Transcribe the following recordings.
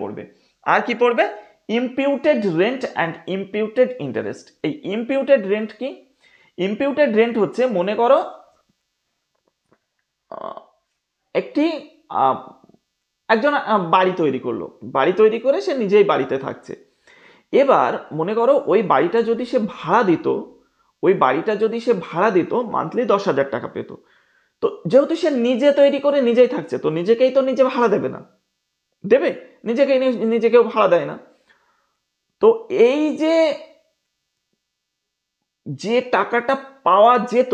পড়বে। আর কি পড়বে? ইমপিউটেড রেন্ট অ্যান্ড ইমপিউটেড ইন্টারেস্ট। এই ইমপিউটেড রেন্ট কি? ইমপিউটেড রেন্ট হচ্ছে, মনে করো একটি একজন বাড়ি তৈরি করলো, বাড়ি তৈরি করে সে নিজেই বাড়িতে থাকছে। এবার মনে করো ওই বাড়িটা যদি সে ভাড়া দিত, ওই বাড়িটা যদি সে ভাড়া দিত মান্থলি 10,000 টাকা পেত। তো যেহেতু সে নিজে তৈরি করে নিজেই থাকছে, তো নিজেকেই তো নিজে ভাড়া দেবে না, দেবে? নিজেকেই নিজেকেও ভাড়া দেয় না। তো এই যে যে টাকাটা পাওয়া যেত,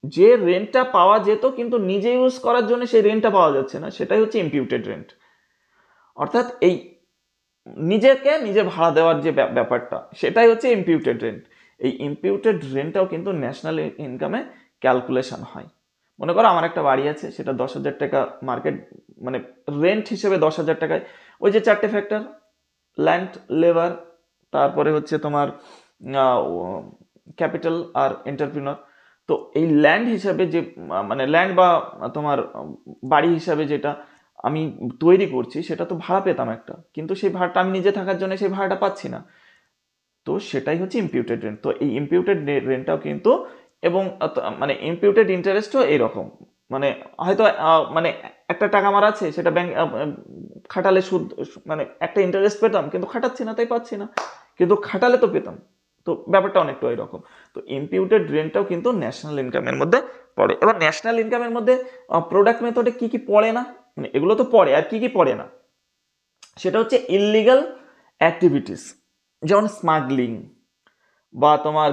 যে রেন্টটা পাওয়া যেত কিন্তু নিজে ইউজ করার জন্য সেই রেন্টটা পাওয়া যাচ্ছে না, সেটাই হচ্ছে ইমপিউটেড রেন্ট। অর্থাৎ এই নিজেকে নিজে ভাড়া দেওয়ার যে ব্যাপারটা, সেটাই হচ্ছে ইমপিউটেড রেন্ট। এই ইমপিউটেড রেন্টটাও কিন্তু ন্যাশনাল ইনকামে ক্যালকুলেশন হয়। মনে করো আমার একটা বাড়ি আছে, সেটা 10,000 টাকা মার্কেট মানে রেন্ট হিসেবে 10,000 টাকায়। ওই যে 4টে ফ্যাক্টর, ল্যান্ড, লেবার, তারপরে হচ্ছে তোমার ক্যাপিটাল আর এন্টারপ্রিনর। তো এই ল্যান্ড হিসাবে যে মানে ল্যান্ড বা তোমার বাড়ি হিসাবে যেটা আমি তৈরি করছি, সেটা তো ভাড়া পেতাম একটা, কিন্তু সেই ভাড়াটা আমি নিজে থাকার জন্য সেই ভাড়াটা পাচ্ছি না। তো সেটাই হচ্ছে ইমপিউটেড রেন্ট। তো এই ইমপিউটেড রেন্টটাও কিন্তু, এবং মানে ইমপিউটেড ইন্টারেস্টও এইরকম। মানে হয়তো মানে একটা টাকা আমার আছে, সেটা ব্যাংক খাটালে সুদ, মানে একটা ইন্টারেস্ট পেতাম, কিন্তু খাটাচ্ছি না তাই পাচ্ছি না, কিন্তু খাটালে তো পেতাম। তো ব্যাপারটা অনেকটা এরকম। তো ইমপিউটেড রেন্টটাও কিন্তু ন্যাশনাল ইনকামের মধ্যে পড়ে। এবার ন্যাশনাল ইনকামের মধ্যে প্রোডাক্ট মেথডে কি কি পড়ে না, মানে এগুলো তো পড়ে, আর কি কি পড়ে না, সেটা হচ্ছে ইললিগাল অ্যাক্টিভিটিস, যেমন স্মাগলিং বা তোমার